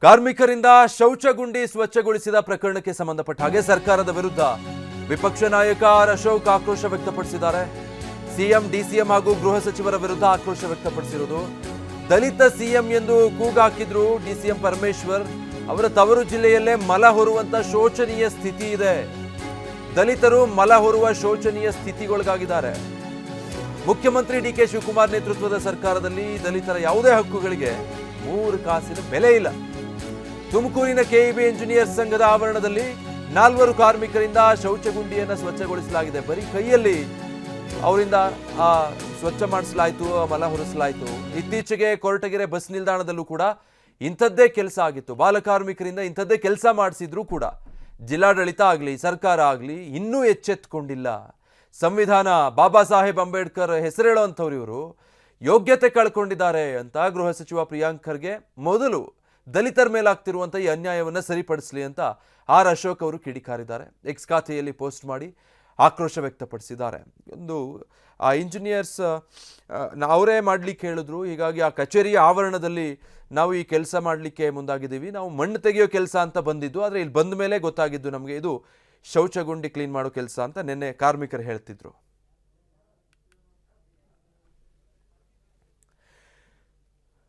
ಕಾರ್ಮಿಕರಿಂದ ಶೌಚಗುಂಡಿ ಸ್ವಚ್ಛಗೊಳಿಸಿದ ಪ್ರಕರಣಕ್ಕೆ ಸಂಬಂಧಪಟ್ಟ ಹಾಗೆ ಸರ್ಕಾರದ ವಿರುದ್ಧ ವಿಪಕ್ಷ ನಾಯಕ ಆರ್ ಅಶೋಕ್ ಆಕ್ರೋಶ ವ್ಯಕ್ತಪಡಿಸಿದ್ದಾರೆ. ಸಿಎಂ, ಡಿಸಿಎಂ ಹಾಗೂ ಗೃಹ ಸಚಿವರ ವಿರುದ್ಧ ಆಕ್ರೋಶ ವ್ಯಕ್ತಪಡಿಸಿರುವುದು. ದಲಿತ ಸಿಎಂ ಎಂದು ಕೂಗಾಕಿದ್ರು ಡಿಸಿಎಂ ಪರಮೇಶ್ವರ್. ಅವರ ತವರು ಜಿಲ್ಲೆಯಲ್ಲೇ ಮಲ ಹೊರುವಂತ ಶೋಚನೀಯ ಸ್ಥಿತಿ ಇದೆ. ದಲಿತರು ಮಲ ಹೊರುವ ಶೋಚನೀಯ ಸ್ಥಿತಿಗೊಳಗಾಗಿದ್ದಾರೆ. ಮುಖ್ಯಮಂತ್ರಿ ಡಿಕೆ ಶಿವಕುಮಾರ್ ನೇತೃತ್ವದ ಸರ್ಕಾರದಲ್ಲಿ ದಲಿತರ ಯಾವುದೇ ಹಕ್ಕುಗಳಿಗೆ 3 ಕಾಸಿನ ಬೆಲೆ ಇಲ್ಲ. ತುಮಕೂರಿನ ಕೆಇಬಿ ಇಂಜಿನಿಯರ್ಸ್ ಸಂಘದ ಆವರಣದಲ್ಲಿ 4 ಕಾರ್ಮಿಕರಿಂದ ಶೌಚಗುಂಡಿಯನ್ನು ಸ್ವಚ್ಛಗೊಳಿಸಲಾಗಿದೆ. ಬರೀ ಕೈಯಲ್ಲಿ ಅವರಿಂದ ಸ್ವಚ್ಛ ಮಾಡಿಸಲಾಯಿತು, ಮಲ ಹೊರಿಸಲಾಯಿತು. ಇತ್ತೀಚೆಗೆ ಕೊರಟಗೆರೆ ಬಸ್ ನಿಲ್ದಾಣದಲ್ಲೂ ಕೂಡ ಇಂಥದ್ದೇ ಕೆಲಸ ಆಗಿತ್ತು. ಬಾಲಕಾರ್ಮಿಕರಿಂದ ಇಂಥದ್ದೇ ಕೆಲಸ ಮಾಡಿಸಿದ್ರು ಕೂಡ ಜಿಲ್ಲಾಡಳಿತ ಆಗಲಿ ಸರ್ಕಾರ ಆಗಲಿ ಇನ್ನೂ ಎಚ್ಚೆತ್ತುಕೊಂಡಿಲ್ಲ. ಸಂವಿಧಾನ, ಬಾಬಾ ಸಾಹೇಬ್ ಅಂಬೇಡ್ಕರ್ ಹೆಸರೇಳುವಂಥವ್ರು ಇವರು ಯೋಗ್ಯತೆ ಕಳ್ಕೊಂಡಿದ್ದಾರೆ ಅಂತ ಗೃಹ ಸಚಿವ ಪ್ರಿಯಾಂಕ್ ಖರ್ಗೆ ಮೊದಲು ದಲಿತರ ಮೇಲಾಗ್ತಿರುವಂಥ ಈ ಅನ್ಯಾಯವನ್ನು ಸರಿಪಡಿಸಲಿ ಅಂತ ಆರ್ ಅಶೋಕ್ ಅವರು ಕಿಡಿಕಾರಿದ್ದಾರೆ. ಎಕ್ಸ್ ಖಾತೆಯಲ್ಲಿ ಪೋಸ್ಟ್ ಮಾಡಿ ಆಕ್ರೋಶ ವ್ಯಕ್ತಪಡಿಸಿದ್ದಾರೆ. ಒಂದು ಆ ಇಂಜಿನಿಯರ್ಸ್ ಅವರೇ ಮಾಡಲಿಕ್ಕೆ ಹೇಳಿದ್ರು. ಹೀಗಾಗಿ ಆ ಕಚೇರಿಯ ಆವರಣದಲ್ಲಿ ನಾವು ಈ ಕೆಲಸ ಮಾಡಲಿಕ್ಕೆ ಮುಂದಾಗಿದ್ದೀವಿ, ನಾವು ಮಣ್ಣು ತೆಗೆಯೋ ಕೆಲಸ ಅಂತ ಬಂದಿದ್ದು, ಆದರೆ ಇಲ್ಲಿ ಬಂದ ಮೇಲೆ ಗೊತ್ತಾಗಿದ್ದು ನಮಗೆ ಇದು ಶೌಚಗುಂಡಿ ಕ್ಲೀನ್ ಮಾಡೋ ಕೆಲಸ ಅಂತ ನಿನ್ನೆ ಕಾರ್ಮಿಕರು ಹೇಳ್ತಿದ್ರು.